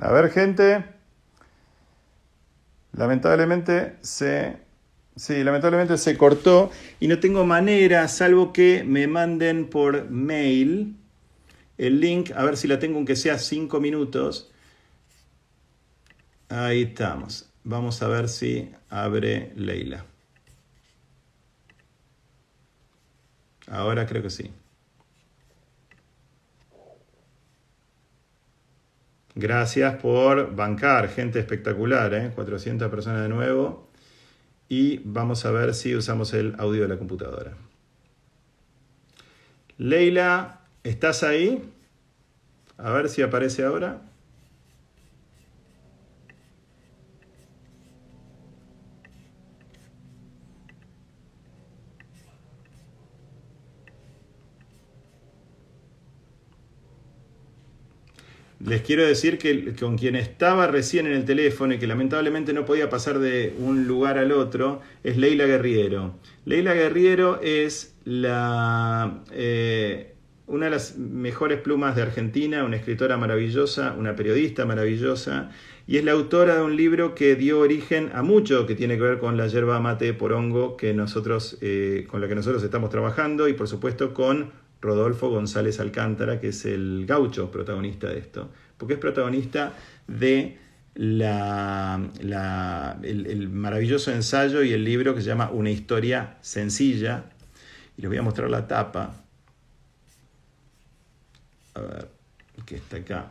A ver, gente. Lamentablemente se cortó y no tengo manera, salvo que me manden por mail el link, a ver si la tengo aunque sea 5 minutos. Ahí estamos. Vamos a ver si abre Leila. Ahora creo que sí. Gracias por bancar, gente espectacular, 400 personas de nuevo. Y vamos a ver si usamos el audio de la computadora. Leila, ¿estás ahí? A ver si aparece ahora. Les quiero decir que con quien estaba recién en el teléfono y que lamentablemente no podía pasar de un lugar al otro es Leila Guerriero. Leila Guerriero es una de las mejores plumas de Argentina, una escritora maravillosa, una periodista maravillosa, y es la autora de un libro que dio origen a mucho que tiene que ver con la yerba mate porongo con la que nosotros estamos trabajando, y por supuesto con Rodolfo González Alcántara, que es el gaucho protagonista de esto, porque es protagonista de el maravilloso ensayo y el libro que se llama Una historia sencilla, y les voy a mostrar la tapa, a ver, que está acá,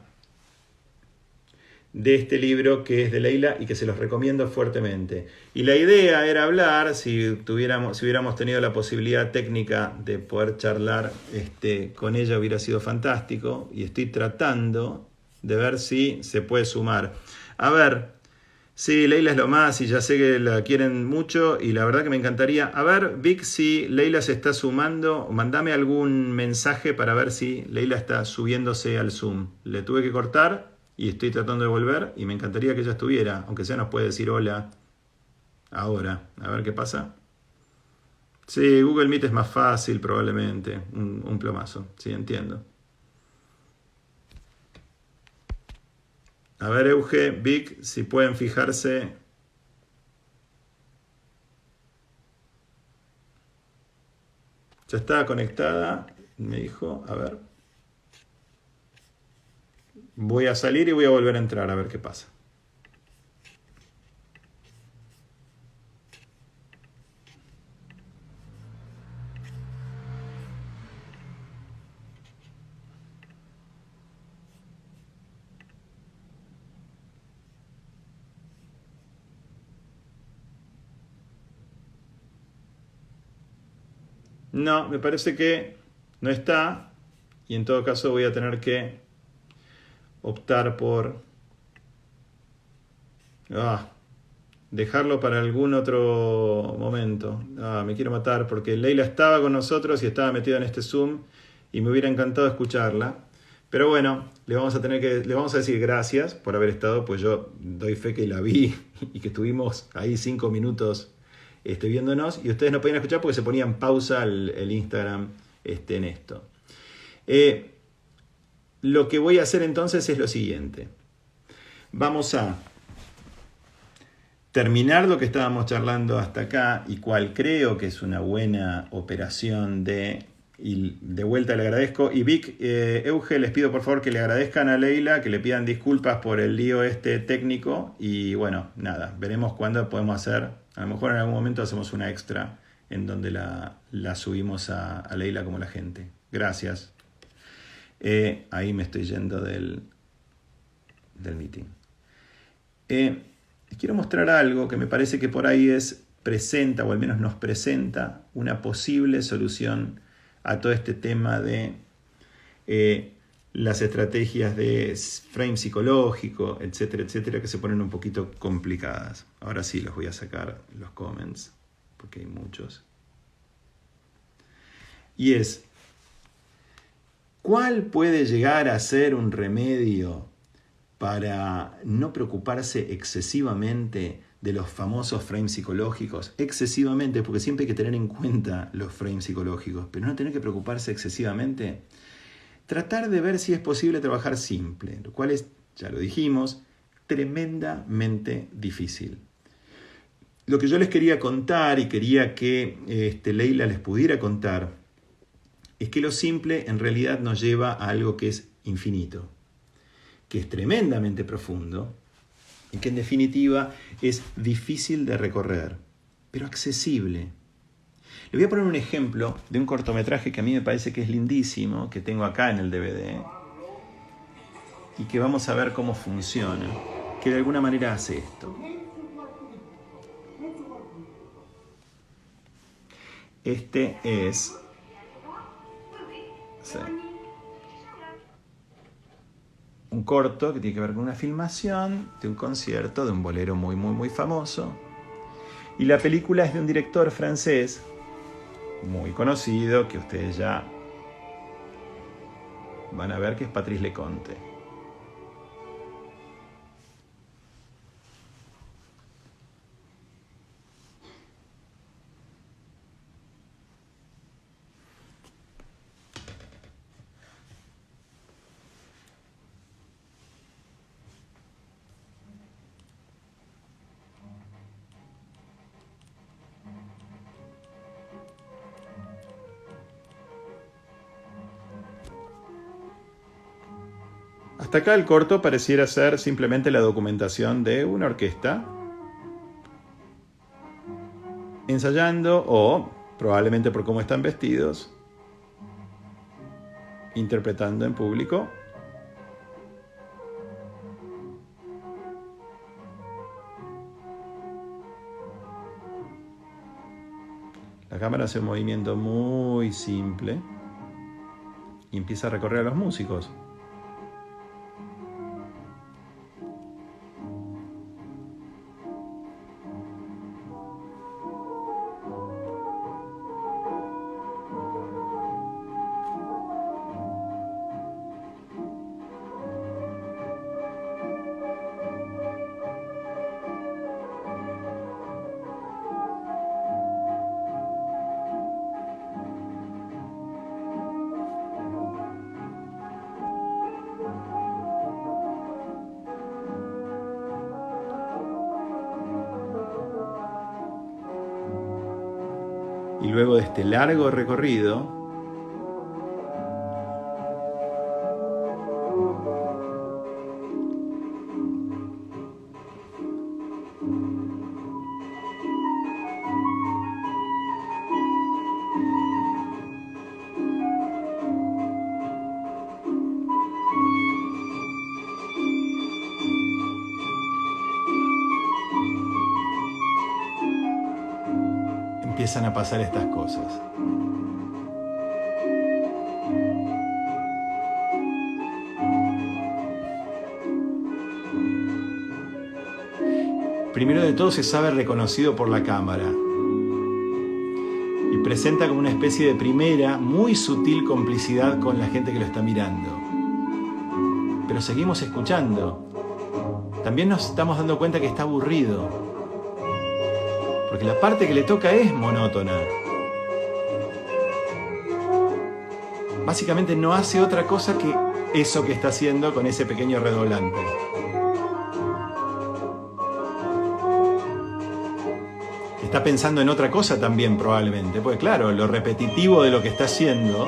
de este libro que es de Leila y que se los recomiendo fuertemente. Y la idea era hablar, si hubiéramos tenido la posibilidad técnica de poder charlar con ella, hubiera sido fantástico, y estoy tratando de ver si se puede sumar. A ver, sí, Leila es lo más y ya sé que la quieren mucho y la verdad que me encantaría. A ver, Vic, si Leila se está sumando, mandame algún mensaje para ver si Leila está subiéndose al Zoom. Le tuve que cortar y estoy tratando de volver y me encantaría que ella estuviera, aunque sea nos puede decir hola ahora. A ver qué pasa. Sí, Google Meet es más fácil probablemente, un plomazo, sí, entiendo. A ver, Euge, Vic, si pueden fijarse. Ya estaba conectada, me dijo, a ver. Voy a salir y voy a volver a entrar a ver qué pasa. No, me parece que no está y en todo caso voy a tener que optar por dejarlo para algún otro momento. Me quiero matar porque Leila estaba con nosotros y estaba metida en este Zoom y me hubiera encantado escucharla. Pero bueno, le vamos a decir gracias por haber estado, pues yo doy fe que la vi y que estuvimos ahí 5 minutos viéndonos, y ustedes no podían escuchar porque se ponía en pausa el Instagram en esto. Lo que voy a hacer entonces es lo siguiente. Vamos a terminar lo que estábamos charlando hasta acá y cual creo que es una buena operación y de vuelta le agradezco. Y Vic, Euge, les pido por favor que le agradezcan a Leila, que le pidan disculpas por el lío técnico. Y bueno, nada, veremos cuándo podemos hacer. A lo mejor en algún momento hacemos una extra en donde la subimos a Leila como la gente. Gracias. Ahí me estoy yendo del meeting. Quiero mostrar algo que me parece que por ahí presenta, o al menos nos presenta, una posible solución a todo este tema de las estrategias de frame psicológico, etcétera, etcétera, que se ponen un poquito complicadas. Ahora sí los voy a sacar los comments, porque hay muchos. Y ¿cuál puede llegar a ser un remedio para no preocuparse excesivamente de los famosos frames psicológicos? Excesivamente, porque siempre hay que tener en cuenta los frames psicológicos, pero no tener que preocuparse excesivamente. Tratar de ver si es posible trabajar simple, lo cual es ya lo dijimos, tremendamente difícil. Lo que yo les quería contar y quería que Leila les pudiera contar es que lo simple en realidad nos lleva a algo que es infinito, que es tremendamente profundo y que en definitiva es difícil de recorrer, pero accesible. Le voy a poner un ejemplo de un cortometraje que a mí me parece que es lindísimo, que tengo acá en el DVD, y que vamos a ver cómo funciona, que de alguna manera hace esto. Este es... sí, un corto que tiene que ver con una filmación de un concierto de un bolero muy, muy, muy famoso. Y la película es de un director francés muy conocido, que ustedes ya van a ver, que es Patrice Leconte. Hasta acá el corto pareciera ser simplemente la documentación de una orquesta ensayando o, probablemente por cómo están vestidos, interpretando en público. La cámara hace un movimiento muy simple y empieza a recorrer a los músicos. Y luego de este largo recorrido, empiezan a pasar estas cosas. Primero de todo se sabe reconocido por la cámara y presenta como una especie de primera, muy sutil complicidad con la gente que lo está mirando. Pero seguimos escuchando. También nos estamos dando cuenta que está aburrido, porque la parte que le toca es monótona. Básicamente no hace otra cosa que eso que está haciendo con ese pequeño redoblante. Está pensando en otra cosa también probablemente, porque claro, lo repetitivo de lo que está haciendo,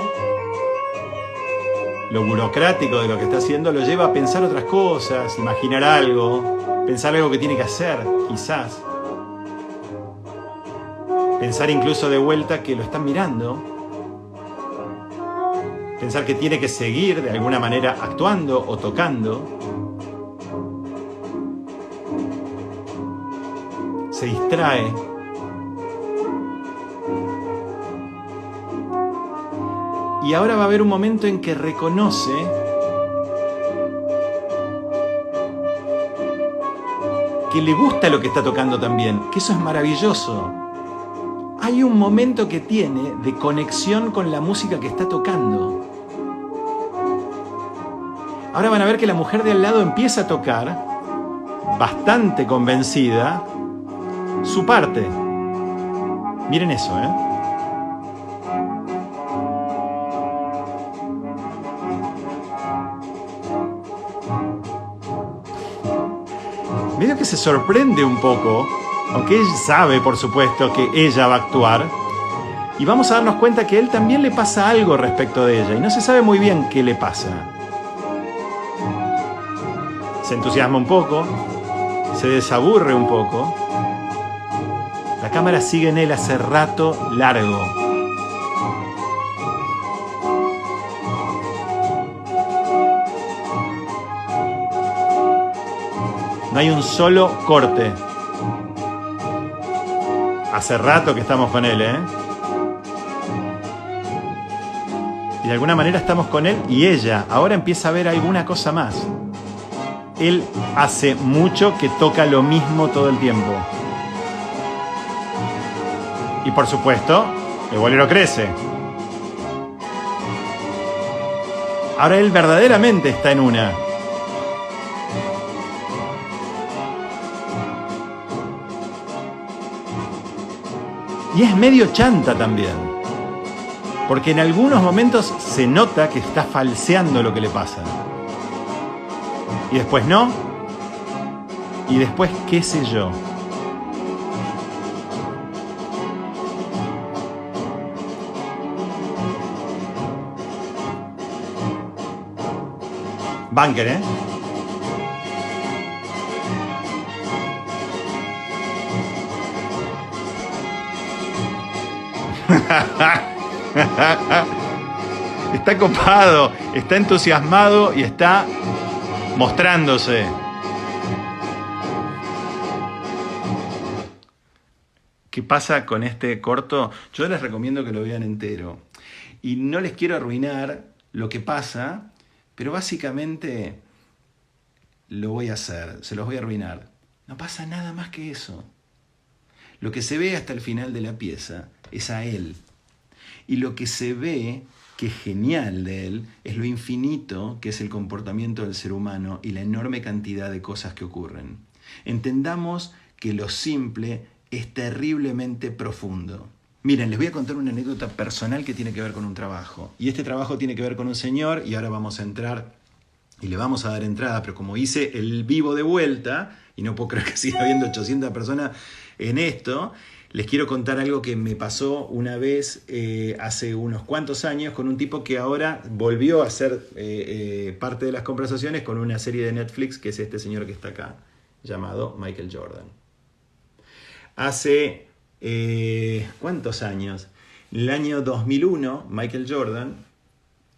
lo burocrático de lo que está haciendo, lo lleva a pensar otras cosas, imaginar algo, pensar algo que tiene que hacer, quizás. Pensar incluso de vuelta que lo están mirando. Pensar que tiene que seguir de alguna manera actuando o tocando. Se distrae. Y ahora va a haber un momento en que reconoce que le gusta lo que está tocando también, que eso es maravilloso. Hay un momento que tiene de conexión con la música que está tocando. Ahora van a ver que la mujer de al lado empieza a tocar, bastante convencida, su parte. Miren eso, ¿eh? medio que se sorprende un poco, aunque él sabe, por supuesto, que ella va a actuar. Y vamos a darnos cuenta que a él también le pasa algo respecto de ella, y no se sabe muy bien qué le pasa. Se entusiasma un poco, se desaburre un poco. La cámara sigue en él hace rato largo. No hay un solo corte. Hace rato que estamos con él, ¿eh? Y de alguna manera estamos con él y ella. Ahora empieza a ver alguna cosa más. Él hace mucho que toca lo mismo todo el tiempo. Y por supuesto, el bolero crece. Ahora él verdaderamente está en una. Y es medio chanta también. Porque en algunos momentos se nota que está falseando lo que le pasa. Y después no. Y después qué sé yo. Bunker, ¿eh? Está copado, está entusiasmado y está mostrándose. ¿Qué pasa con este corto? Yo les recomiendo que lo vean entero. Y no les quiero arruinar lo que pasa, pero básicamente lo voy a hacer, se los voy a arruinar. No pasa nada más que eso. Lo que se ve hasta el final de la pieza es a él. Y lo que se ve, que es genial de él, es lo infinito que es el comportamiento del ser humano y la enorme cantidad de cosas que ocurren. Entendamos que lo simple es terriblemente profundo. Miren, les voy a contar una anécdota personal que tiene que ver con un trabajo. Y este trabajo tiene que ver con un señor, y ahora vamos a entrar y le vamos a dar entrada, pero como hice el vivo de vuelta, y no puedo creer que siga habiendo 800 personas en esto, les quiero contar algo que me pasó una vez hace unos cuantos años con un tipo que ahora volvió a ser parte de las conversaciones con una serie de Netflix, que es este señor que está acá, llamado Michael Jordan. Hace, ¿cuántos años? En el año 2001, Michael Jordan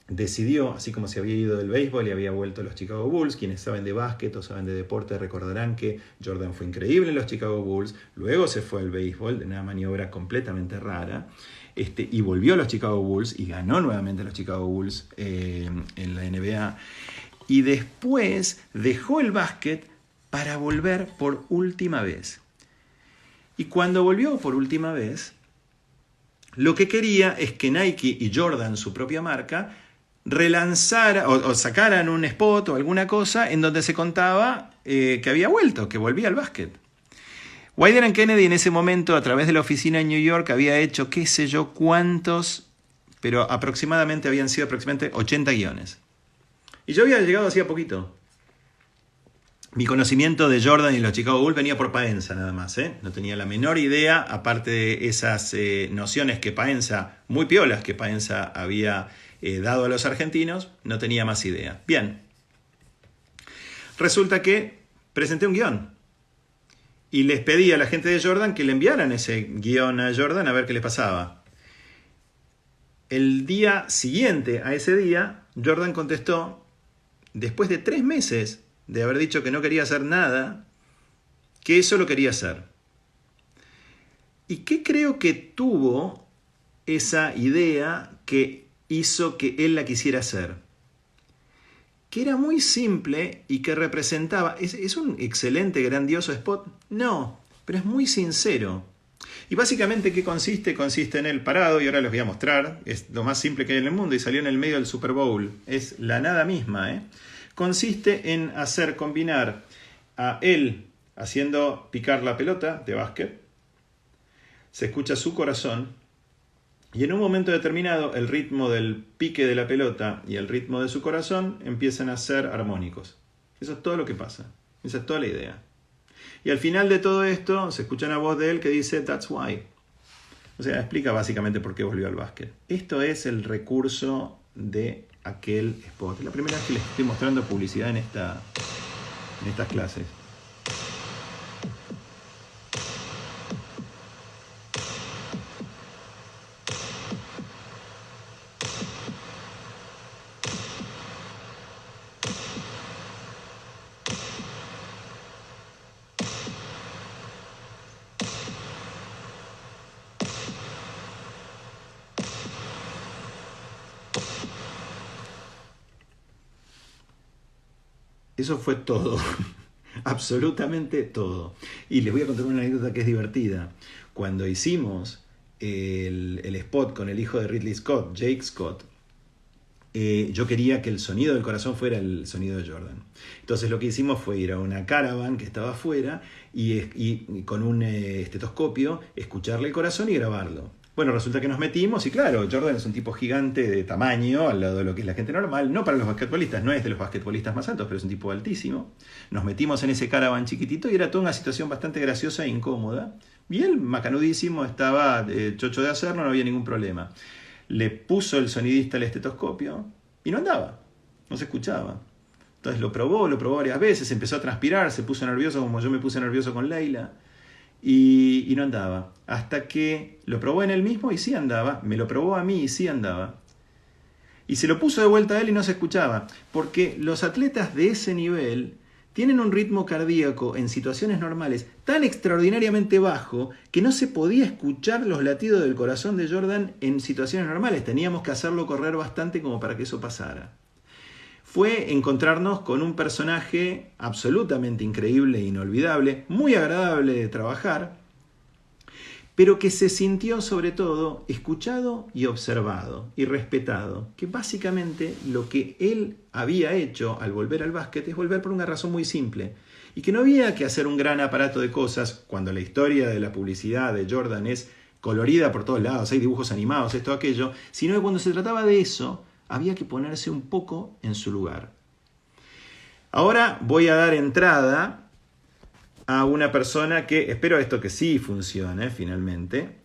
decidió, así como se había ido del béisbol y había vuelto a los Chicago Bulls, quienes saben de básquet o saben de deporte recordarán que Jordan fue increíble en los Chicago Bulls, luego se fue al béisbol de una maniobra completamente rara, y volvió a los Chicago Bulls y ganó nuevamente a los Chicago Bulls en la NBA, y después dejó el básquet para volver por última vez. Y cuando volvió por última vez, lo que quería es que Nike y Jordan, su propia marca, relanzara o sacaran un spot o alguna cosa en donde se contaba que había vuelto, que volvía al básquet. Wieden and Kennedy en ese momento, a través de la oficina en New York, había hecho qué sé yo cuántos, pero habían sido aproximadamente 80 guiones. Y yo había llegado hacía poquito. Mi conocimiento de Jordan y los Chicago Bulls venía por Paenza nada más, ¿eh? No tenía la menor idea, aparte de esas nociones que Paenza, muy piolas que Paenza había dado a los argentinos, no tenía más idea. Bien, resulta que presenté un guión y les pedí a la gente de Jordan que le enviaran ese guión a Jordan a ver qué les pasaba. El día siguiente a ese día, Jordan contestó, después de 3 meses de haber dicho que no quería hacer nada, que eso lo quería hacer. ¿Y qué creo que tuvo esa idea que hizo que él la quisiera hacer? Que era muy simple y que representaba... ¿Es un excelente, grandioso spot? No, pero es muy sincero. Y básicamente, ¿qué consiste? Consiste en él parado, y ahora les voy a mostrar. Es lo más simple que hay en el mundo y salió en el medio del Super Bowl. Es la nada misma, ¿eh? Consiste en hacer combinar a él haciendo picar la pelota de básquet. Se escucha su corazón. Y en un momento determinado, el ritmo del pique de la pelota y el ritmo de su corazón empiezan a ser armónicos. Eso es todo lo que pasa. Esa es toda la idea. Y al final de todo esto se escucha una voz de él que dice, "That's why". O sea, explica básicamente por qué volvió al básquet. Esto es el recurso de aquel spot. Es la primera vez que les estoy mostrando publicidad en estas clases. Eso fue todo, absolutamente todo. Y les voy a contar una anécdota que es divertida. Cuando hicimos el spot con el hijo de Ridley Scott, Jake Scott, yo quería que el sonido del corazón fuera el sonido de Jordan. Entonces lo que hicimos fue ir a una caravan que estaba afuera y con un estetoscopio escucharle el corazón y grabarlo. Bueno, resulta que nos metimos y claro, Jordan es un tipo gigante de tamaño al lado de lo que es la gente normal, no para los basquetbolistas, no es de los basquetbolistas más altos, pero es un tipo altísimo. Nos metimos en ese caravan chiquitito y era toda una situación bastante graciosa e incómoda. Y él, macanudísimo, estaba chocho de hacerlo, no había ningún problema. Le puso el sonidista el estetoscopio y no andaba, no se escuchaba. Entonces lo probó varias veces, empezó a transpirar, se puso nervioso como yo me puse nervioso con Leila y no andaba. Hasta que lo probó en él mismo y sí andaba, me lo probó a mí y sí andaba. Y se lo puso de vuelta a él y no se escuchaba, porque los atletas de ese nivel tienen un ritmo cardíaco en situaciones normales tan extraordinariamente bajo que no se podía escuchar los latidos del corazón de Jordan en situaciones normales. Teníamos que hacerlo correr bastante como para que eso pasara. Fue encontrarnos con un personaje absolutamente increíble e inolvidable, muy agradable de trabajar, pero que se sintió sobre todo escuchado y observado y respetado, que básicamente lo que él había hecho al volver al básquet es volver por una razón muy simple, y que no había que hacer un gran aparato de cosas cuando la historia de la publicidad de Jordan es colorida por todos lados, hay dibujos animados, esto, aquello, sino que cuando se trataba de eso había que ponerse un poco en su lugar. Ahora voy a dar entrada a una persona que, espero esto que sí funcione finalmente,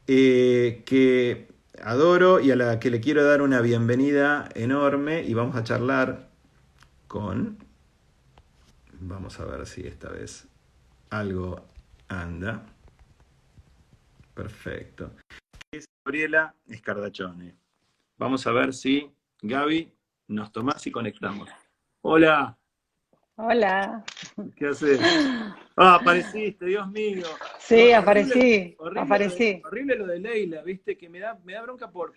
que adoro y a la que le quiero dar una bienvenida enorme y vamos a charlar con, vamos a ver si esta vez algo anda, perfecto, es Gabriela Scardaccione. Vamos a ver si Gaby nos tomás y conectamos. Hola. Hola. ¿Qué haces? Ah, apareciste, Dios mío. Sí, Horrible, aparecí. horrible lo de Leila, viste, que me da bronca por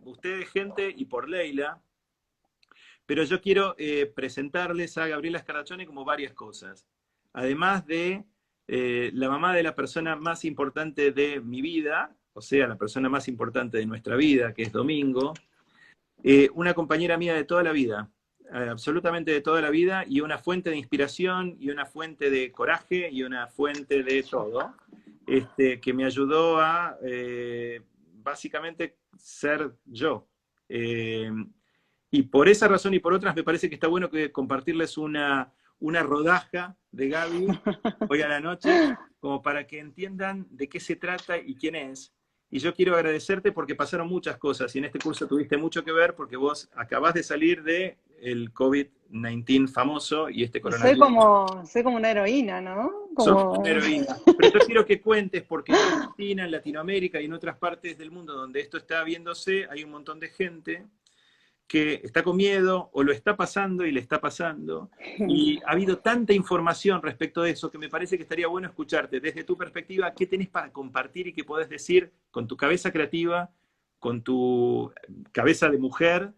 ustedes, gente, y por Leila. Pero yo quiero presentarles a Gabriela Scardaccione como varias cosas. Además de la mamá de la persona más importante de mi vida, o sea, la persona más importante de nuestra vida, que es Domingo, una compañera mía de toda la vida, absolutamente de toda la vida, y una fuente de inspiración, y una fuente de coraje, y una fuente de todo, que me ayudó a básicamente ser yo. Y por esa razón y por otras me parece que está bueno compartirles una rodaja de Gaby hoy a la noche, como para que entiendan de qué se trata y quién es. Y yo quiero agradecerte porque pasaron muchas cosas y en este curso tuviste mucho que ver porque vos acabás de salir de el COVID-19 famoso y este Y coronavirus. soy como una heroína, ¿no? Sos una Como... heroína. Pero yo quiero que cuentes porque en Argentina, en Latinoamérica y en otras partes del mundo donde esto está viéndose, hay un montón de gente que está con miedo o lo está pasando y le está pasando. Y ha habido tanta información respecto de eso que me parece que estaría bueno escucharte desde tu perspectiva, qué tenés para compartir y qué podés decir con tu cabeza creativa, con tu cabeza de mujer,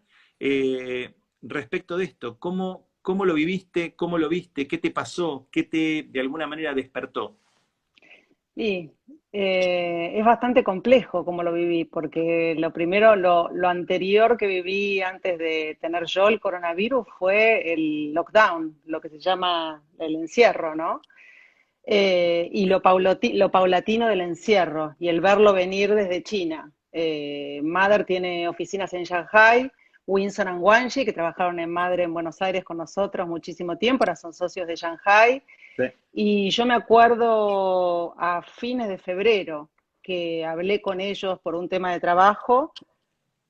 respecto de esto. ¿Cómo lo viviste? ¿Cómo lo viste? ¿Qué te pasó? ¿Qué te de alguna manera despertó? Y es bastante complejo como lo viví, porque lo primero, lo anterior que viví antes de tener yo el coronavirus fue el lockdown, lo que se llama el encierro, ¿no? Y lo paulatino del encierro y el verlo venir desde China. Mother tiene oficinas en Shanghai, Winson and Wanji, que trabajaron en Madre en Buenos Aires con nosotros muchísimo tiempo, ahora son socios de Shanghai. Sí. Y yo me acuerdo a fines de febrero que hablé con ellos por un tema de trabajo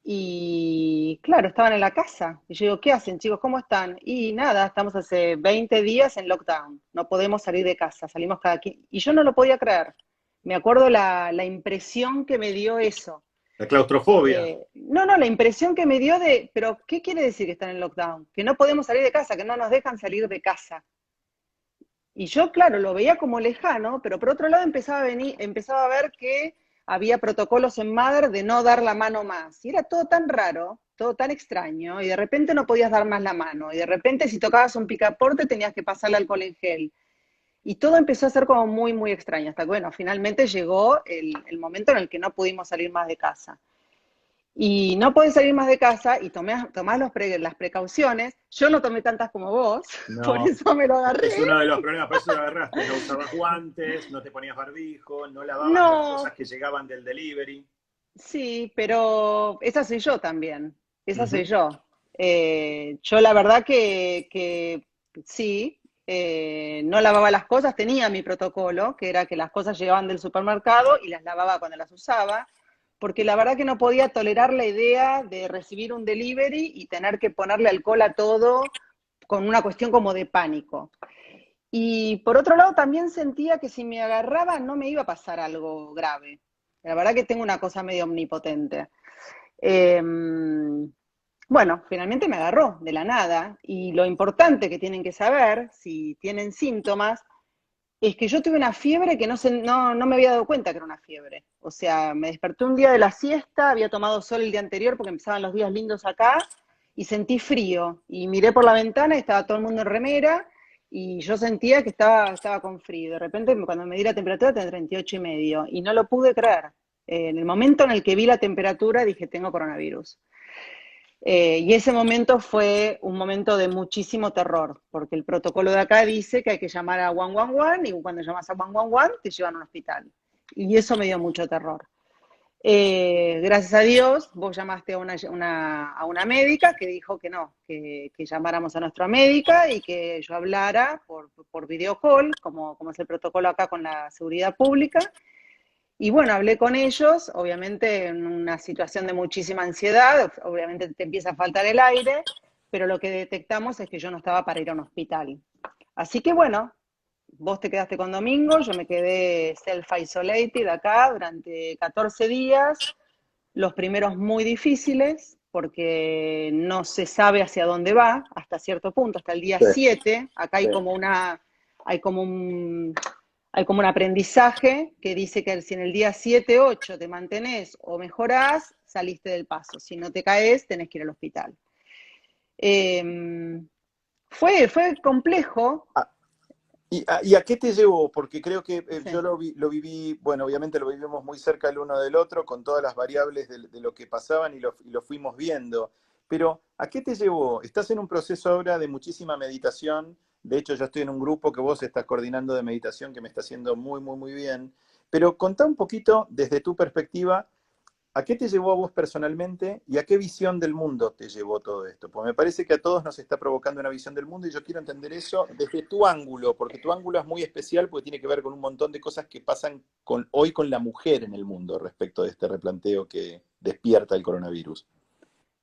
y claro, estaban en la casa. Y yo digo, ¿qué hacen, chicos? ¿Cómo están? Y nada, estamos hace 20 días en lockdown. No podemos salir de casa, salimos cada 15. Y yo no lo podía creer. Me acuerdo la impresión que me dio eso. La claustrofobia. No, no, la impresión que me dio de, pero ¿qué quiere decir que están en lockdown? Que no podemos salir de casa, que no nos dejan salir de casa. Y yo, claro, lo veía como lejano, pero por otro lado empezaba a ver que había protocolos en Mother de no dar la mano más. Y era todo tan raro, todo tan extraño, y de repente no podías dar más la mano, y de repente si tocabas un picaporte tenías que pasarle alcohol en gel. Y todo empezó a ser como muy, muy extraño, hasta que, bueno, finalmente llegó el momento en el que no pudimos salir más de casa. Y no podés salir más de casa y tomás las precauciones. Yo no tomé tantas como vos, por No, eso me lo es agarré. uno de los problemas, por eso lo agarraste. No usabas guantes, no te ponías barbijo, no lavabas las cosas No, que llegaban del delivery. sí, pero esa soy yo también, esa soy Ujú. yo. Yo la verdad que sí, no lavaba las cosas, tenía mi protocolo, que era que las cosas llegaban del supermercado y las lavaba cuando las usaba, porque la verdad que no podía tolerar la idea de recibir un delivery y tener que ponerle alcohol a todo con una cuestión como de pánico. Y por otro lado también sentía que si me agarraba no me iba a pasar algo grave. La verdad que tengo una cosa medio omnipotente. Eh, bueno, finalmente me agarró de la nada y lo importante que tienen que saber, si tienen síntomas, es que yo tuve una fiebre que no me había dado cuenta que era una fiebre. O sea, me desperté un día de la siesta, había tomado sol el día anterior porque empezaban los días lindos acá y sentí frío. Y miré por la ventana y estaba todo el mundo en remera y yo sentía que estaba con frío. De repente, cuando me di la temperatura, tenía 38,5 y no lo pude creer. En el momento en el que vi la temperatura, dije, tengo coronavirus. Y ese momento fue un momento de muchísimo terror, porque el protocolo de acá dice que hay que llamar a 111 y cuando llamas a 111 te llevan a un hospital. Y eso me dio mucho terror. Gracias a Dios, vos llamaste a una médica que dijo que no, que llamáramos a nuestra médica y que yo hablara por video call, como es el protocolo acá con la seguridad pública, y bueno, hablé con ellos, obviamente en una situación de muchísima ansiedad, obviamente te empieza a faltar el aire, pero lo que detectamos es que yo no estaba para ir a un hospital. Así que bueno, vos te quedaste con Domingo, yo me quedé self-isolated acá durante 14 días, los primeros muy difíciles, porque no se sabe hacia dónde va hasta cierto punto, hasta el día Sí, 7. Acá sí. hay como hay como un aprendizaje que dice que si en el día 7, 8 te mantenés o mejorás, saliste del paso. Si no te caes, tenés que ir al hospital. Eh, fue complejo. ¿Y a qué te llevó? Porque creo que yo Sí. lo viví, bueno, obviamente lo vivimos muy cerca el uno del otro, con todas las variables de lo que pasaban y lo fuimos viendo. Pero, ¿a qué te llevó? Estás en un proceso ahora de muchísima meditación. De hecho, yo estoy en un grupo que vos estás coordinando de meditación que me está haciendo muy, muy, muy bien. Pero contá un poquito desde tu perspectiva. ¿A qué te llevó a vos personalmente y a qué visión del mundo te llevó todo esto? Pues me parece que a todos nos está provocando una visión del mundo y yo quiero entender eso desde tu ángulo, porque tu ángulo es muy especial porque tiene que ver con un montón de cosas que pasan hoy con la mujer en el mundo respecto de este replanteo que despierta el coronavirus.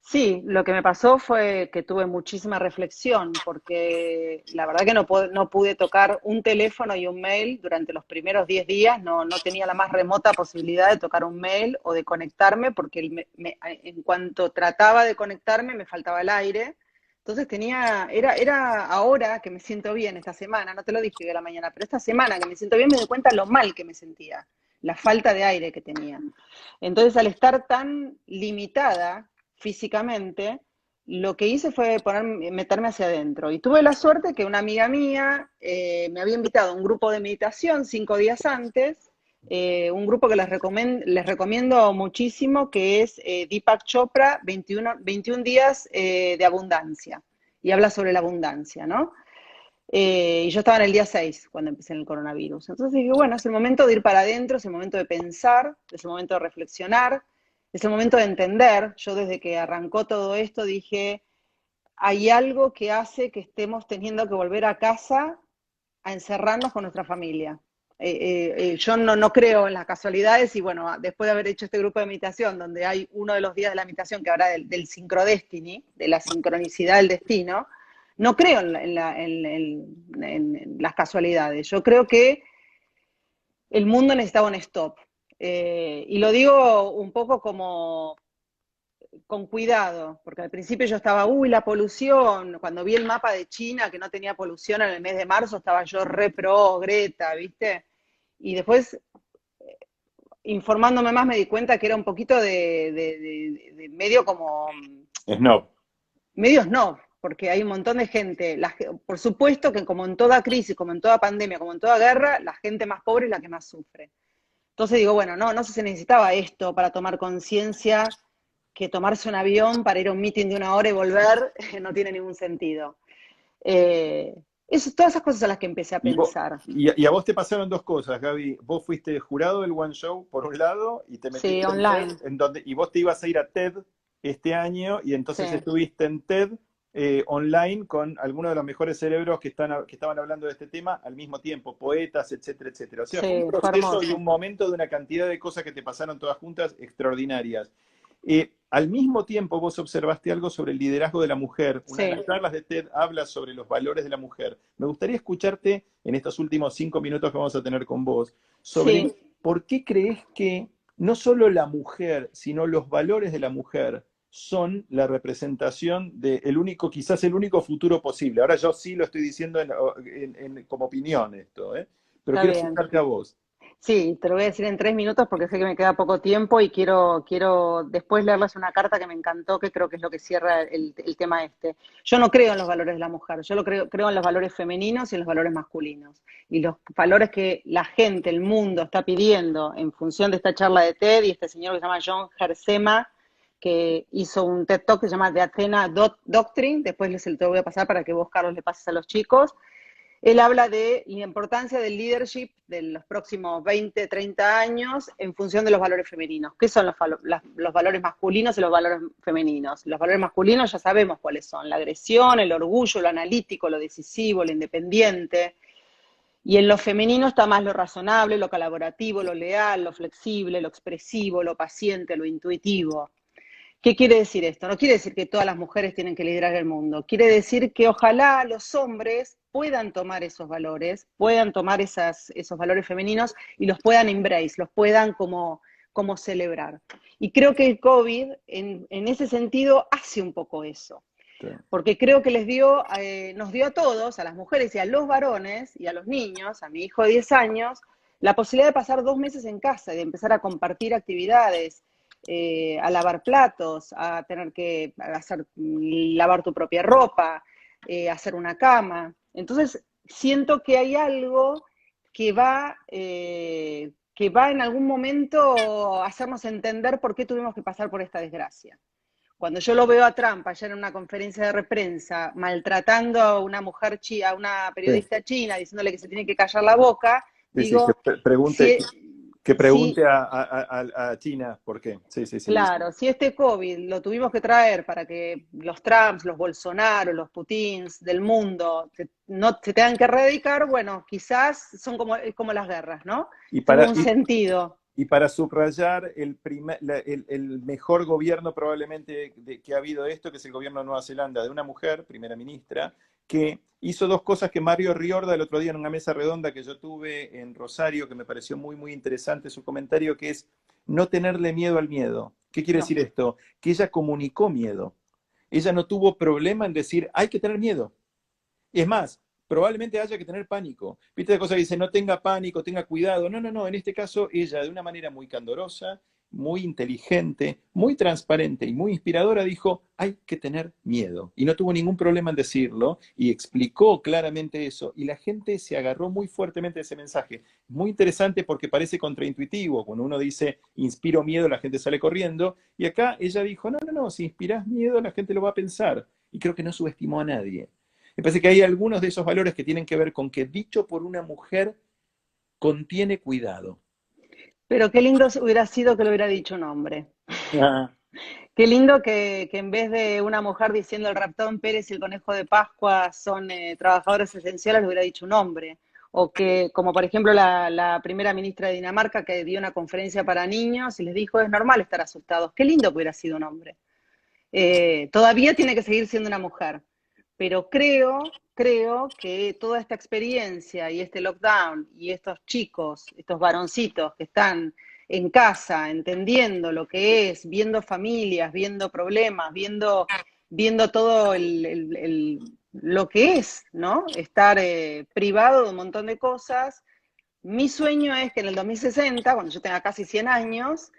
Sí, lo que me pasó fue que tuve muchísima reflexión, porque la verdad que no pude tocar un teléfono y un mail durante los primeros 10 días, no tenía la más remota posibilidad de tocar un mail o de conectarme, porque en cuanto trataba de conectarme me faltaba el aire. Entonces era ahora que me siento bien esta semana, no te lo dije de la mañana, pero esta semana que me siento bien me doy cuenta lo mal que me sentía, la falta de aire que tenía. Entonces, al estar tan limitada físicamente, lo que hice fue meterme hacia adentro. Y tuve la suerte que una amiga mía me había invitado a un grupo de meditación 5 días antes, un grupo que les recomiendo muchísimo, que es Deepak Chopra, 21 días de abundancia. Y habla sobre la abundancia, ¿no? Y yo estaba en el día 6 cuando empecé en el coronavirus. Entonces dije, bueno, es el momento de ir para adentro, es el momento de pensar, es el momento de reflexionar. Es el momento de entender. Yo desde que arrancó todo esto dije, hay algo que hace que estemos teniendo que volver a casa a encerrarnos con nuestra familia. Yo no creo en las casualidades y bueno, después de haber hecho este grupo de meditación, donde hay uno de los días de la meditación que habla del sincrodestiny, de la sincronicidad del destino, no creo en las casualidades. Yo creo que el mundo necesitaba un stop. Y lo digo un poco como con cuidado, porque al principio yo estaba, uy, la polución, cuando vi el mapa de China que no tenía polución en el mes de marzo, estaba yo re pro Greta, ¿viste? Y después, informándome más, me di cuenta que era un poquito de medio como, Snob. medios no, porque hay un montón de gente, por supuesto que como en toda crisis, como en toda pandemia, como en toda guerra, la gente más pobre es la que más sufre. Entonces digo, bueno, no sé si se necesitaba esto para tomar conciencia que tomarse un avión para ir a un meeting de 1 hora y volver no tiene ningún sentido. Todas esas cosas son las que empecé a pensar. Y a vos te pasaron dos cosas, Gaby. Vos fuiste jurado del One Show, por un lado, y te Sí, metiste en online. TED, y vos te ibas a ir a TED este año, y Sí, entonces estuviste en TED online con algunos de los mejores cerebros que estaban hablando de este tema al mismo tiempo, poetas, etcétera, etcétera. O sea, fue un sí, fue proceso y un hermoso. momento de una cantidad de cosas que te pasaron todas juntas extraordinarias. Al mismo tiempo, vos observaste algo sobre el liderazgo de la mujer. Una de Sí, las charlas de TED habla sobre los valores de la mujer. Me gustaría escucharte en estos últimos 5 minutos que vamos a tener con vos sobre sí. por qué crees que no solo la mujer, sino los valores de la mujer son la representación de quizás el único futuro posible. Ahora yo sí lo estoy diciendo como opinión esto, ¿eh? Pero Está quiero bien. escucharte a vos. Sí, te lo voy a decir en 3 minutos porque sé que me queda poco tiempo y quiero después leerles una carta que me encantó, que creo que es lo que cierra el tema este. Yo no creo en los valores de la mujer, yo creo en los valores femeninos y en los valores masculinos. Y los valores que la gente, el mundo está pidiendo en función de esta charla de TED y este señor que se llama John Gersema, que hizo un TED Talk que se llama The Athena Doctrine, después te lo voy a pasar para que vos, Carlos, le pases a los chicos. Él habla de la importancia del leadership de los próximos 20, 30 años en función de los valores femeninos. ¿Qué son los valores masculinos y los valores femeninos? Los valores masculinos ya sabemos cuáles son: la agresión, el orgullo, lo analítico, lo decisivo, lo independiente. Y en lo femenino está más lo razonable, lo colaborativo, lo leal, lo flexible, lo expresivo, lo paciente, lo intuitivo. ¿Qué quiere decir esto? No quiere decir que todas las mujeres tienen que liderar el mundo. Quiere decir que ojalá los hombres puedan tomar esos valores, puedan tomar esos valores femeninos y los puedan embrace, los puedan como celebrar. Y creo que el COVID, en ese sentido, hace un poco eso. Sí. Porque creo que nos dio a todos, a las mujeres y a los varones y a los niños, a mi hijo de 10 años, la posibilidad de pasar 2 meses en casa y de empezar a compartir actividades, a lavar platos, a tener que lavar tu propia ropa, hacer una cama. Entonces, siento que hay algo que va en algún momento a hacernos entender por qué tuvimos que pasar por esta desgracia. Cuando yo lo veo a Trump ayer en una conferencia de prensa maltratando a una mujer a una Sí. periodista china, diciéndole que se tiene que callar la boca, Sí, sí, digo, pregunte, que si pregunte a China por qué. Sí, sí, sí. claro, si este COVID lo tuvimos que traer para que los Trumps, los Bolsonaro, los Putins del mundo no se tengan que erradicar, bueno, quizás son como las guerras, ¿no? Y Tuvo para, un y, sentido. y para subrayar el mejor gobierno probablemente que ha habido esto, que es el gobierno de Nueva Zelanda, de una mujer, primera ministra, que hizo dos cosas que Mario Riorda el otro día en una mesa redonda que yo tuve en Rosario, que me pareció muy, muy interesante su comentario, que es no tenerle miedo al miedo. ¿Qué quiere No, decir esto? Que ella comunicó miedo. Ella no tuvo problema en decir, hay que tener miedo. Y es más, probablemente haya que tener pánico. ¿Viste la cosa que dice, no tenga pánico, tenga cuidado? No, no, no. En este caso, ella, de una manera muy candorosa, muy inteligente, muy transparente y muy inspiradora, dijo, hay que tener miedo. Y no tuvo ningún problema en decirlo y explicó claramente eso. Y la gente se agarró muy fuertemente de ese mensaje. Muy interesante porque parece contraintuitivo. Cuando uno dice, inspiro miedo, la gente sale corriendo. Y acá ella dijo, no, no, no, si inspirás miedo, la gente lo va a pensar. Y creo que no subestimó a nadie. Me parece que hay algunos de esos valores que tienen que ver con que dicho por una mujer contiene cuidado. pero qué lindo hubiera sido que lo hubiera dicho un hombre. Ah, Qué lindo que en vez de una mujer diciendo el ratón Pérez y el conejo de Pascua son trabajadores esenciales, le hubiera dicho un hombre. O que, como por ejemplo la primera ministra de Dinamarca que dio una conferencia para niños y les dijo, es normal estar asustados. Qué lindo que hubiera sido un hombre. Todavía tiene que seguir siendo una mujer, pero creo que toda esta experiencia y este lockdown y estos chicos, estos varoncitos que están en casa, entendiendo lo que es, viendo familias, viendo problemas, viendo todo lo que es, ¿no? Estar privado de un montón de cosas. Mi sueño es que en el 2060, cuando yo tenga casi 100 años,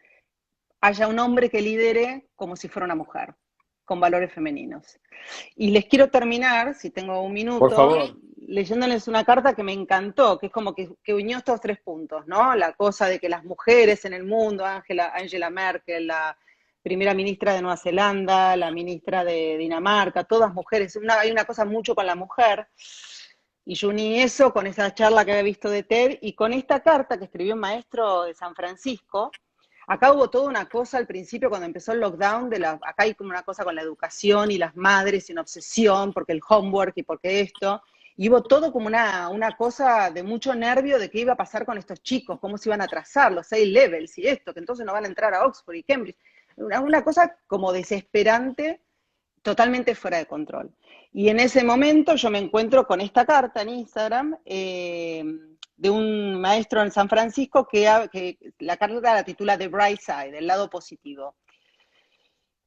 haya un hombre que lidere como si fuera una mujer, con valores femeninos. Y les quiero terminar, si tengo un por minuto, favor. leyéndoles una carta que me encantó, que es como que unió estos 3 puntos, ¿no? La cosa de que las mujeres en el mundo, Angela Merkel, la primera ministra de Nueva Zelanda, la ministra de Dinamarca, todas mujeres, hay una cosa mucho con la mujer, y yo uní eso con esa charla que había visto de TED y con esta carta que escribió un maestro de San Francisco. Acá hubo toda una cosa al principio cuando empezó el lockdown, acá hay como una cosa con la educación y las madres y una obsesión porque el homework y porque esto, y hubo todo como una cosa de mucho nervio de qué iba a pasar con estos chicos, cómo se iban a trazar los A-levels y esto, que entonces no van a entrar a Oxford y Cambridge. Una cosa como desesperante, totalmente fuera de control. Y en ese momento yo me encuentro con esta carta en Instagram de un maestro en San Francisco que la carta la titula The Bright Side, el lado positivo.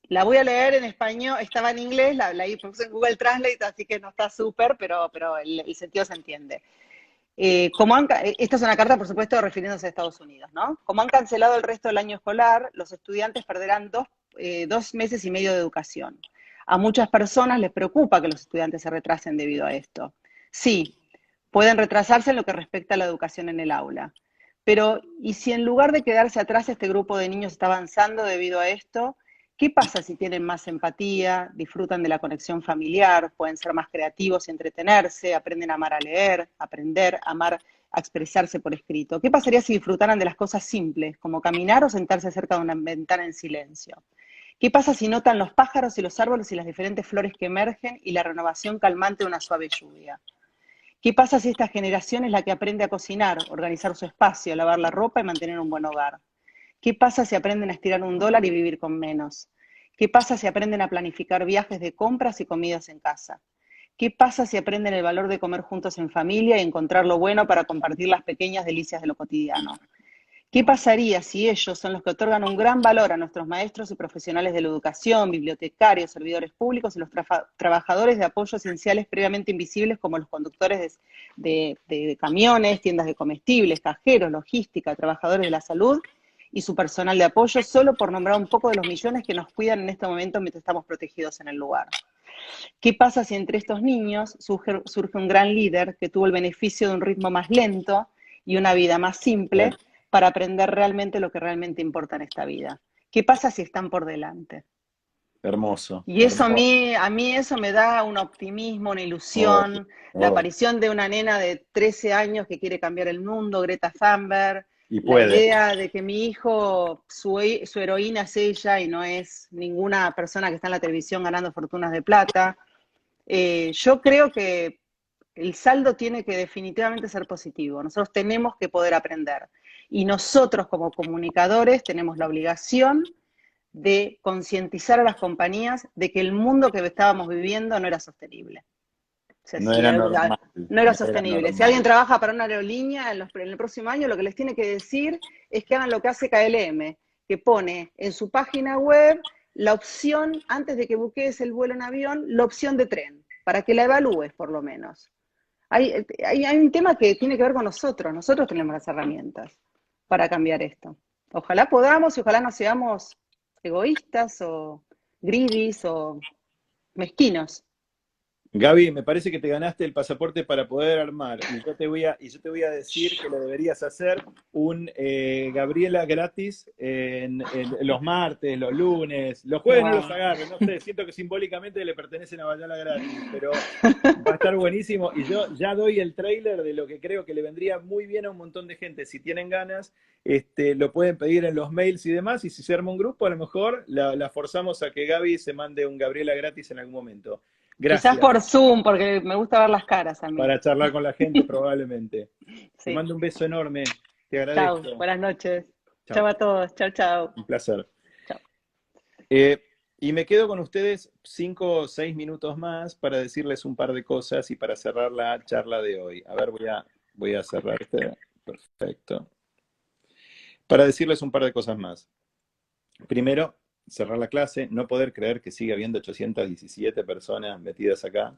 La voy a leer en español, estaba en inglés, la puse en Google Translate, así que no está súper, pero el sentido se entiende. Esta es una carta, por supuesto, refiriéndose a Estados Unidos, ¿no? Como han cancelado el resto del año escolar, los estudiantes perderán 2 meses y medio de educación. A muchas personas les preocupa que los estudiantes se retrasen debido a esto. Sí, pueden retrasarse en lo que respecta a la educación en el aula. Pero, ¿y si en lugar de quedarse atrás este grupo de niños está avanzando debido a esto? ¿Qué pasa si tienen más empatía, disfrutan de la conexión familiar, pueden ser más creativos y entretenerse, aprenden a amar a leer, aprender, amar a expresarse por escrito? ¿Qué pasaría si disfrutaran de las cosas simples, como caminar o sentarse cerca de una ventana en silencio? ¿Qué pasa si notan los pájaros y los árboles y las diferentes flores que emergen y la renovación calmante de una suave lluvia? ¿Qué pasa si esta generación es la que aprende a cocinar, organizar su espacio, lavar la ropa y mantener un buen hogar? ¿Qué pasa si aprenden a estirar $1 y vivir con menos? ¿Qué pasa si aprenden a planificar viajes de compras y comidas en casa? ¿Qué pasa si aprenden el valor de comer juntos en familia y encontrar lo bueno para compartir las pequeñas delicias de lo cotidiano? ¿Qué pasaría si ellos son los que otorgan un gran valor a nuestros maestros y profesionales de la educación, bibliotecarios, servidores públicos y los trabajadores de apoyo esenciales previamente invisibles como los conductores de camiones, tiendas de comestibles, cajeros, logística, trabajadores de la salud y su personal de apoyo, solo por nombrar un poco de los millones que nos cuidan en este momento mientras estamos protegidos en el lugar? ¿Qué pasa si entre estos niños surge un gran líder que tuvo el beneficio de un ritmo más lento y una vida más simple para aprender realmente lo que realmente importa en esta vida? ¿Qué pasa si están por delante? Hermoso, Y eso hermoso. a mí eso me da un optimismo, una Oh, ilusión, la oh. aparición de una nena de 13 años que quiere cambiar el mundo, Greta Thunberg, Y la puede. idea de que mi hijo, su heroína es ella y no es ninguna persona que está en la televisión ganando fortunas de plata. Yo creo que el saldo tiene que definitivamente ser positivo. Nosotros tenemos que poder aprender. Y nosotros como comunicadores tenemos la obligación de concientizar a las compañías de que el mundo que estábamos viviendo no era sostenible. O sea, No era normal, no era no era sostenible. Si alguien normal. trabaja para una aerolínea en el próximo año, lo que les tiene que decir es que hagan lo que hace KLM, que pone en su página web la opción, antes de que buquees el vuelo en avión, la opción de tren, para que la evalúes por lo menos. Hay un tema que tiene que ver con nosotros tenemos las herramientas para cambiar esto. Ojalá podamos y ojalá no seamos egoístas o greedies o mezquinos. Gaby, me parece que te ganaste el pasaporte para poder armar. Y yo te voy a decir que le deberías hacer un Gabriela gratis en los martes, los lunes. Los jueves no los Wow. agarro, no sé, siento que simbólicamente le pertenecen a Bayala gratis, pero va a estar buenísimo. Y yo ya doy el tráiler de lo que creo que le vendría muy bien a un montón de gente. Si tienen ganas, lo pueden pedir en los mails y demás. Y si se arma un grupo, a lo mejor la forzamos a que Gaby se mande un Gabriela gratis en algún momento. Quizás Gracias. por Zoom, porque me gusta ver las caras a mí. Para charlar con la gente probablemente. Te Sí. mando un beso enorme. Te Chao, agradezco. buenas noches. Chao Chao. a todos. Chao, chao. Un placer. Chao. Eh, y me quedo con ustedes 5 o 6 minutos más para decirles un par de cosas y para cerrar la charla de hoy. A ver, voy a cerrar este. Perfecto. Para decirles un par de cosas más. Primero, cerrar la clase, no poder creer que sigue habiendo 817 personas metidas acá.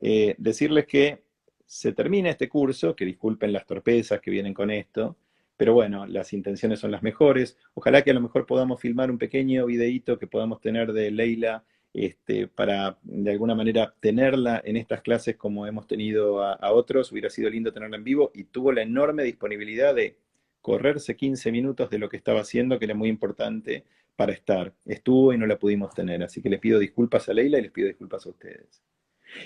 Decirles que se termina este curso, que disculpen las torpezas que vienen con esto, pero bueno, las intenciones son las mejores. Ojalá que a lo mejor podamos filmar un pequeño videíto que podamos tener de Leila, para de alguna manera tenerla en estas clases como hemos tenido a otros. Hubiera sido lindo tenerla en vivo y tuvo la enorme disponibilidad de correrse 15 minutos de lo que estaba haciendo, que era muy importante para estar. Estuvo y no la pudimos tener, así que les pido disculpas a Leila y les pido disculpas a ustedes.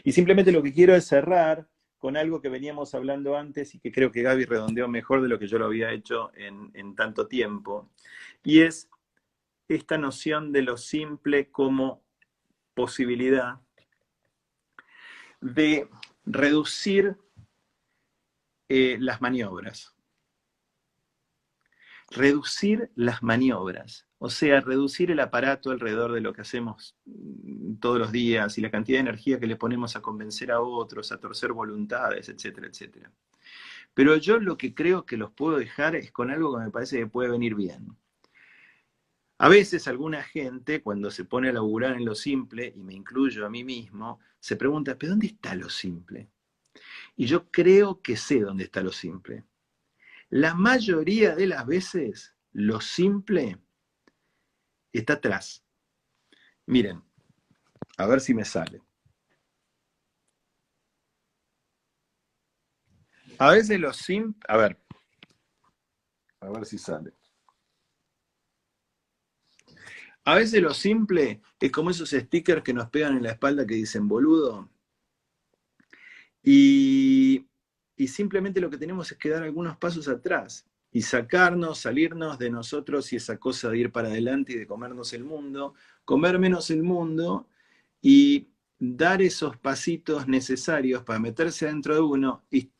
Y simplemente lo que quiero es cerrar con algo que veníamos hablando antes y que creo que Gaby redondeó mejor de lo que yo lo había hecho en tanto tiempo, y es esta noción de lo simple como posibilidad de reducir las maniobras. Reducir las maniobras, o sea, reducir el aparato alrededor de lo que hacemos todos los días y la cantidad de energía que le ponemos a convencer a otros, a torcer voluntades, etcétera, etcétera. Pero yo lo que creo que los puedo dejar es con algo que me parece que puede venir bien. A veces alguna gente, cuando se pone a laburar en lo simple, y me incluyo a mí mismo, se pregunta, ¿pero dónde está lo simple? Y yo creo que sé dónde está lo simple. La mayoría de las veces, lo simple está atrás. Miren, a ver si me sale. A veces lo simple... A ver si sale. A veces lo simple es como esos stickers que nos pegan en la espalda que dicen boludo. Y simplemente lo que tenemos es que dar algunos pasos atrás y salirnos de nosotros y esa cosa de ir para adelante y de comernos el mundo, comer menos el mundo y dar esos pasitos necesarios para meterse dentro de uno e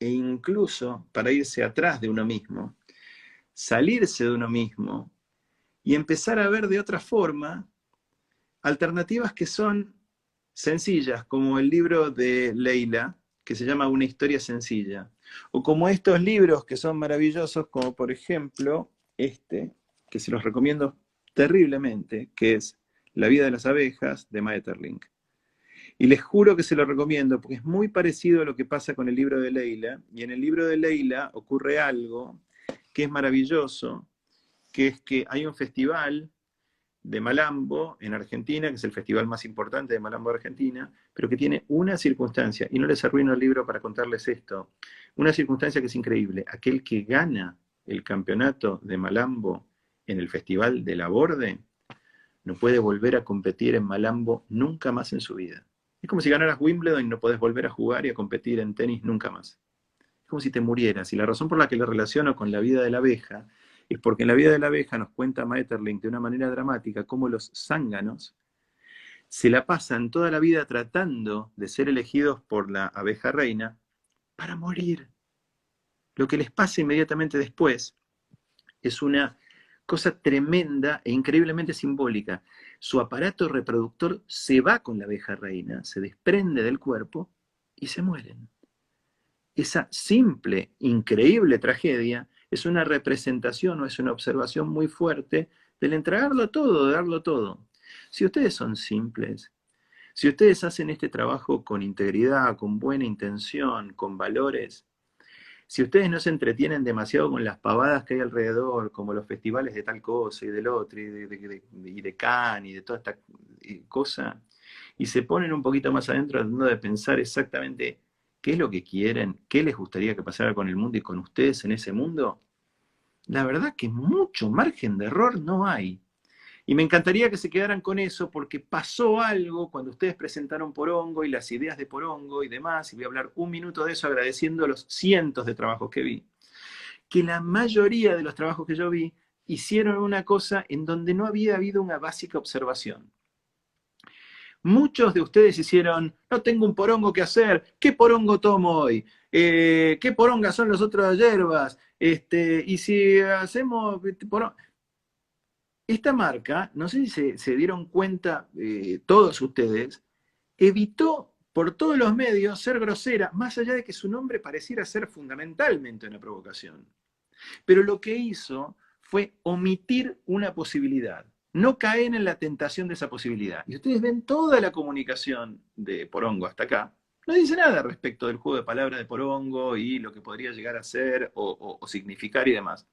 incluso para irse atrás de uno mismo, salirse de uno mismo y empezar a ver de otra forma alternativas que son sencillas, como el libro de Leila, que se llama Una historia sencilla, o como estos libros que son maravillosos, como por ejemplo que se los recomiendo terriblemente, que es La vida de las abejas, de Maeterlinck. Y les juro que se lo recomiendo, porque es muy parecido a lo que pasa con el libro de Leila, y en el libro de Leila ocurre algo que es maravilloso, que es que hay un festival de Malambo en Argentina, que es el festival más importante de Malambo de Argentina, pero que tiene una circunstancia, y no les arruino el libro para contarles esto, una circunstancia que es increíble. Aquel que gana el campeonato de Malambo en el festival de la Borde no puede volver a competir en Malambo nunca más en su vida. Es como si ganaras Wimbledon y no podés volver a jugar y a competir en tenis nunca más. Es como si te murieras. Y la razón por la que lo relaciono con la vida de la abeja es porque en la vida de la abeja nos cuenta Maeterlinck de una manera dramática cómo los zánganos se la pasan toda la vida tratando de ser elegidos por la abeja reina para morir. Lo que les pasa inmediatamente después es una cosa tremenda e increíblemente simbólica. Su aparato reproductor se va con la abeja reina, se desprende del cuerpo y se mueren. Esa simple, increíble tragedia es una representación o es una observación muy fuerte del entregarlo todo, de darlo todo. Si ustedes son simples, si ustedes hacen este trabajo con integridad, con buena intención, con valores, si ustedes no se entretienen demasiado con las pavadas que hay alrededor, como los festivales de tal cosa y del otro, y de Cannes y de toda esta cosa, y se ponen un poquito más adentro tratando de pensar exactamente qué es lo que quieren, qué les gustaría que pasara con el mundo y con ustedes en ese mundo, la verdad que mucho margen de error no hay. Y me encantaría que se quedaran con eso porque pasó algo cuando ustedes presentaron Porongo y las ideas de Porongo y demás, y voy a hablar un minuto de eso agradeciendo los cientos de trabajos que vi, que la mayoría de los trabajos que yo vi hicieron una cosa en donde no había habido una básica observación. Muchos de ustedes hicieron, no tengo un porongo que hacer, ¿qué porongo tomo hoy? ¿Qué porongas son las otras hierbas? Y si hacemos porongo. Esta marca, no sé si se dieron cuenta todos ustedes, evitó por todos los medios ser grosera, más allá de que su nombre pareciera ser fundamentalmente una provocación. Pero lo que hizo fue omitir una posibilidad, no caer en la tentación de esa posibilidad. Y ustedes ven toda la comunicación de Porongo hasta acá, no dice nada respecto del juego de palabras de Porongo y lo que podría llegar a ser o significar y demás.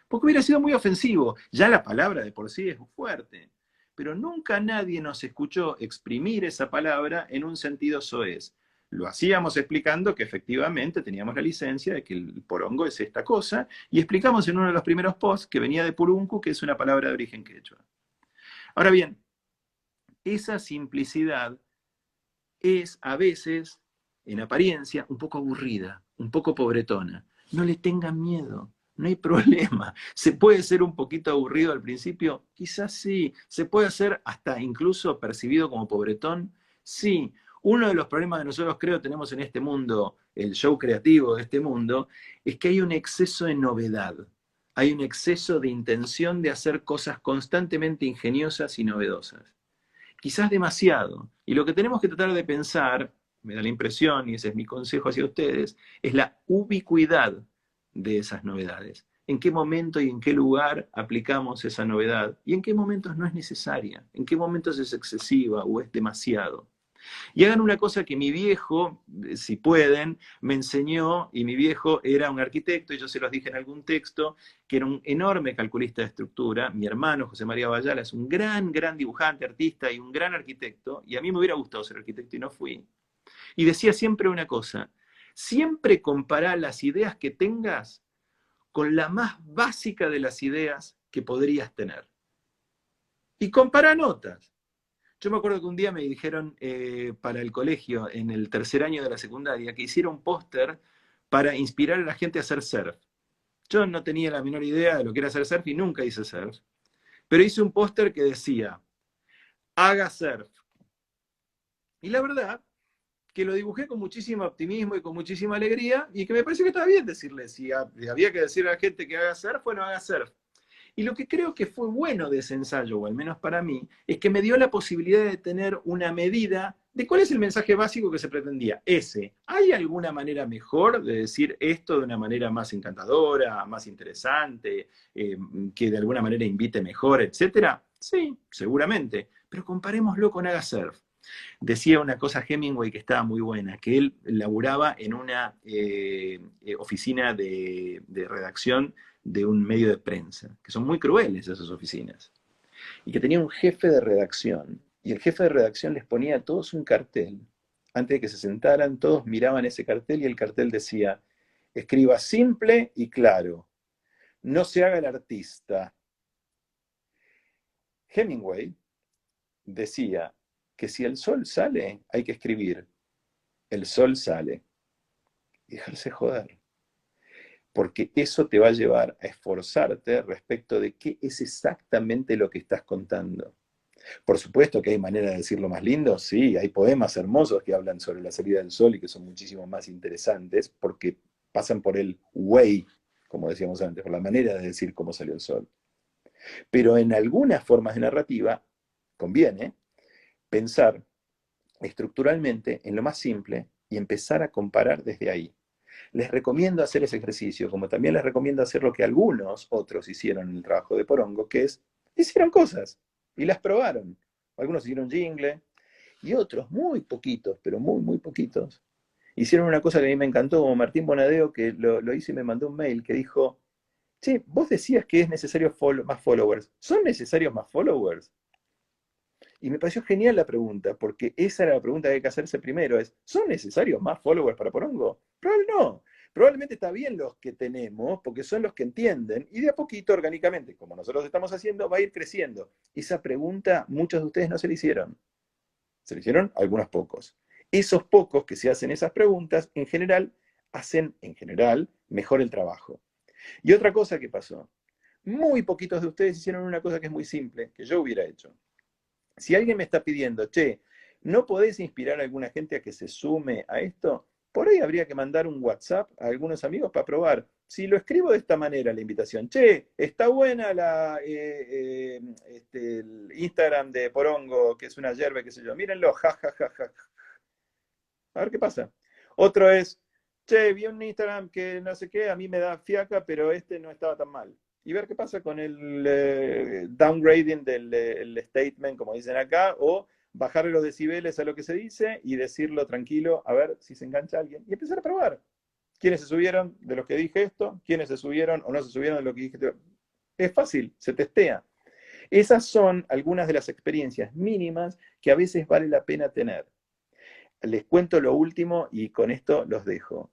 Porque hubiera sido muy ofensivo. Ya la palabra de por sí es fuerte. Pero nunca nadie nos escuchó exprimir esa palabra en un sentido soez. Lo hacíamos explicando que efectivamente teníamos la licencia de que el porongo es esta cosa, y explicamos en uno de los primeros posts que venía de purunku, que es una palabra de origen quechua. Ahora bien, esa simplicidad es a veces, en apariencia, un poco aburrida, un poco pobretona. No le tengan miedo. No hay problema. ¿Se puede ser un poquito aburrido al principio? Quizás sí. ¿Se puede hacer hasta incluso percibido como pobretón? Sí. Uno de los problemas que nosotros creo tenemos en este mundo, el show creativo de este mundo, es que hay un exceso de novedad. Hay un exceso de intención de hacer cosas constantemente ingeniosas y novedosas. Quizás demasiado. Y lo que tenemos que tratar de pensar, me da la impresión, y ese es mi consejo hacia ustedes, es la ubicuidad de esas novedades. ¿En qué momento y en qué lugar aplicamos esa novedad? ¿Y en qué momentos no es necesaria? ¿En qué momentos es excesiva o es demasiado? Y hagan una cosa que mi viejo, si pueden, me enseñó, y mi viejo era un arquitecto, y yo se los dije en algún texto, que era un enorme calculista de estructura. Mi hermano, José María Bayala, es un gran, gran dibujante, artista y un gran arquitecto, y a mí me hubiera gustado ser arquitecto y no fui. Y decía siempre una cosa, siempre compará las ideas que tengas con la más básica de las ideas que podrías tener. Y compará notas. Yo me acuerdo que un día me dijeron para el colegio, en el tercer año de la secundaria, que hiciera un póster para inspirar a la gente a hacer surf. Yo no tenía la menor idea de lo que era hacer surf y nunca hice surf. Pero hice un póster que decía, haga surf. Y la verdad que lo dibujé con muchísimo optimismo y con muchísima alegría, y que me pareció que estaba bien decirle, si había que decirle a la gente que haga surf, bueno, haga surf. Y lo que creo que fue bueno de ese ensayo, o al menos para mí, es que me dio la posibilidad de tener una medida de cuál es el mensaje básico que se pretendía. ¿Hay alguna manera mejor de decir esto de una manera más encantadora, más interesante, que de alguna manera invite mejor, etcétera? Sí, seguramente, pero comparémoslo con Haga Surf. Decía una cosa Hemingway que estaba muy buena, que él laburaba en una oficina de redacción de un medio de prensa, que son muy crueles esas oficinas, y que tenía un jefe de redacción, y el jefe de redacción les ponía a todos un cartel. Antes de que se sentaran, todos miraban ese cartel y el cartel decía, escriba simple y claro, no se haga el artista. Hemingway decía que si el sol sale, hay que escribir, el sol sale, y dejarse joder. Porque eso te va a llevar a esforzarte respecto de qué es exactamente lo que estás contando. Por supuesto que hay manera de decirlo más lindo, sí, hay poemas hermosos que hablan sobre la salida del sol y que son muchísimo más interesantes porque pasan por el way, como decíamos antes, por la manera de decir cómo salió el sol. Pero en algunas formas de narrativa conviene pensar estructuralmente en lo más simple y empezar a comparar desde ahí. Les recomiendo hacer ese ejercicio, como también les recomiendo hacer lo que algunos otros hicieron en el trabajo de Porongo, que es, hicieron cosas y las probaron. Algunos hicieron jingle y otros, muy poquitos, pero muy, muy poquitos, hicieron una cosa que a mí me encantó, como Martín Bonadeo, que lo hizo y me mandó un mail que dijo, che, vos decías que es necesario más followers. ¿Son necesarios más followers? Y me pareció genial la pregunta, porque esa era la pregunta que hay que hacerse primero, es, ¿son necesarios más followers para Porongo? Probablemente no. Probablemente está bien los que tenemos, porque son los que entienden, y de a poquito, orgánicamente, como nosotros estamos haciendo, va a ir creciendo. Esa pregunta muchos de ustedes no se la hicieron. Se la hicieron algunos pocos. Esos pocos que se hacen esas preguntas, hacen mejor el trabajo. Y otra cosa que pasó, muy poquitos de ustedes hicieron una cosa que es muy simple, que yo hubiera hecho. Si alguien me está pidiendo, che, ¿no podés inspirar a alguna gente a que se sume a esto? Por ahí habría que mandar un WhatsApp a algunos amigos para probar. Si lo escribo de esta manera, la invitación, che, está buena el Instagram de Porongo, que es una yerba, qué sé yo, mírenlo, ja, ja, ja, ja. A ver qué pasa. Otro es, che, vi un Instagram que no sé qué, a mí me da fiaca, pero este no estaba tan mal. Y ver qué pasa con el downgrading del statement, como dicen acá, o bajarle los decibeles a lo que se dice y decirlo tranquilo, a ver si se engancha alguien. Y empezar a probar. ¿Quiénes se subieron de los que dije esto? ¿Quiénes se subieron o no se subieron de lo que dije? Es fácil, se testea. Esas son algunas de las experiencias mínimas que a veces vale la pena tener. Les cuento lo último y con esto los dejo.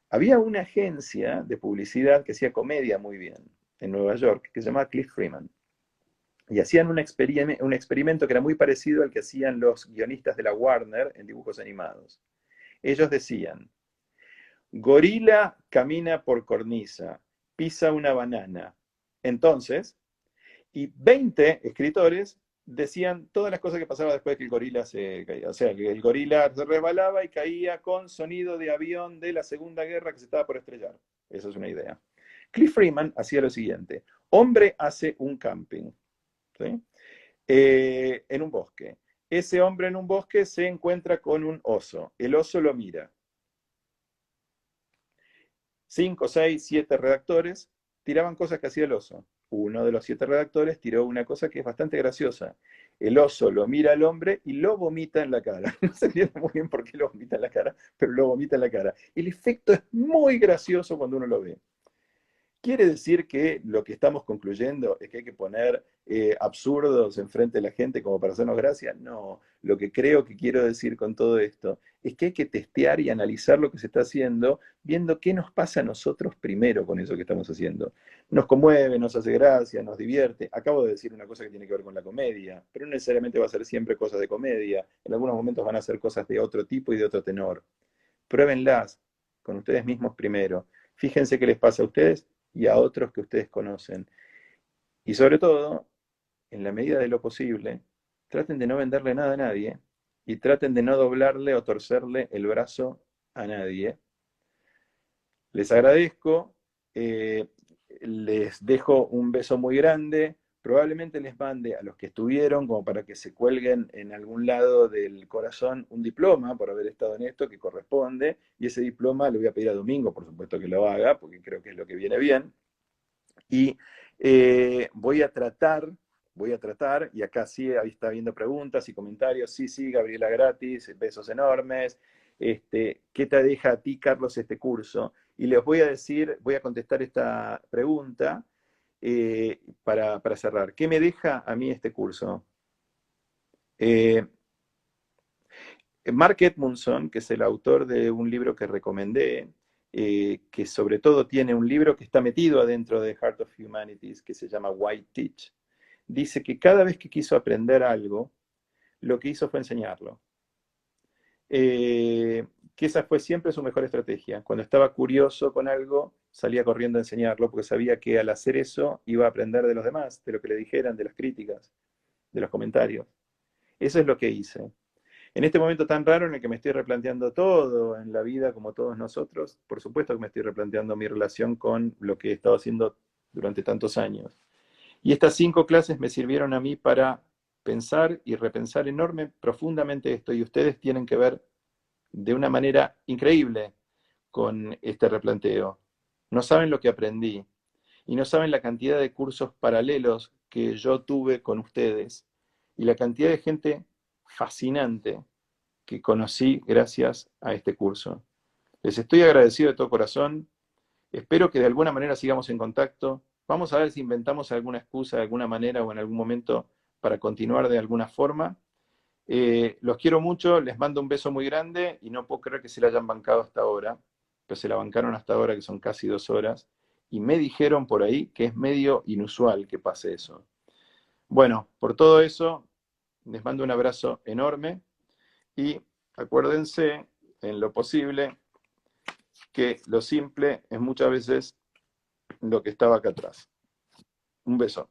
Había una agencia de publicidad que hacía comedia muy bien en Nueva York, que se llamaba Cliff Freeman. Y hacían un experimento que era muy parecido al que hacían los guionistas de la Warner en dibujos animados. Ellos decían, gorila camina por cornisa, pisa una banana. Entonces, y 20 escritores decían todas las cosas que pasaban después que el gorila se caía. O sea, que el gorila se resbalaba y caía con sonido de avión de la Segunda Guerra que se estaba por estrellar. Esa es una idea. Cliff Freeman hacía lo siguiente. Hombre hace un camping, ¿sí? En un bosque. Ese hombre en un bosque se encuentra con un oso. El oso lo mira. 5, 6, 7 redactores tiraban cosas que hacía el oso. Uno de los 7 redactores tiró una cosa que es bastante graciosa. El oso lo mira al hombre y lo vomita en la cara. No se entiende muy bien por qué lo vomita en la cara, pero lo vomita en la cara. El efecto es muy gracioso cuando uno lo ve. ¿Quiere decir que lo que estamos concluyendo es que hay que poner absurdos enfrente de la gente como para hacernos gracia? No, lo que creo que quiero decir con todo esto es que hay que testear y analizar lo que se está haciendo, viendo qué nos pasa a nosotros primero con eso que estamos haciendo. Nos conmueve, nos hace gracia, nos divierte. Acabo de decir una cosa que tiene que ver con la comedia, pero no necesariamente va a ser siempre cosas de comedia. En algunos momentos van a ser cosas de otro tipo y de otro tenor. Pruébenlas con ustedes mismos primero. Fíjense qué les pasa a ustedes y a otros que ustedes conocen. Y sobre todo, en la medida de lo posible, traten de no venderle nada a nadie y traten de no doblarle o torcerle el brazo a nadie. Les agradezco, les dejo un beso muy grande, probablemente les mande a los que estuvieron como para que se cuelguen en algún lado del corazón un diploma por haber estado en esto que corresponde, y ese diploma le voy a pedir a Domingo, por supuesto que lo haga, porque creo que es lo que viene bien. Y voy a tratar, y acá sí ahí está viendo preguntas y comentarios, sí, Gabriela gratis, besos enormes. ¿Qué te deja a ti, Carlos, este curso? Y les voy a decir, voy a contestar esta pregunta para cerrar. ¿Qué me deja a mí este curso? Mark Edmundson, que es el autor de un libro que recomendé, que sobre todo tiene un libro que está metido adentro de Heart of Humanities, que se llama Why Teach, dice que cada vez que quiso aprender algo, lo que hizo fue enseñarlo. Que esa fue siempre su mejor estrategia. Cuando estaba curioso con algo, salía corriendo a enseñarlo, porque sabía que al hacer eso iba a aprender de los demás, de lo que le dijeran, de las críticas, de los comentarios. Eso es lo que hice. En este momento tan raro en el que me estoy replanteando todo en la vida, como todos nosotros, por supuesto que me estoy replanteando mi relación con lo que he estado haciendo durante tantos años. Y estas 5 clases me sirvieron a mí para pensar y repensar profundamente esto, y ustedes tienen que ver de una manera increíble con este replanteo. No saben lo que aprendí, y no saben la cantidad de cursos paralelos que yo tuve con ustedes, y la cantidad de gente fascinante que conocí gracias a este curso. Les estoy agradecido de todo corazón. Espero que de alguna manera sigamos en contacto. Vamos a ver si inventamos alguna excusa de alguna manera o en algún momento para continuar de alguna forma. Los quiero mucho, les mando un beso muy grande y no puedo creer que se la hayan bancado hasta ahora, pero se la bancaron hasta ahora, que son casi 2 horas, y me dijeron por ahí que es medio inusual que pase eso. Bueno, por todo eso, les mando un abrazo enorme y acuérdense, en lo posible, que lo simple es muchas veces lo que estaba acá atrás. Un beso.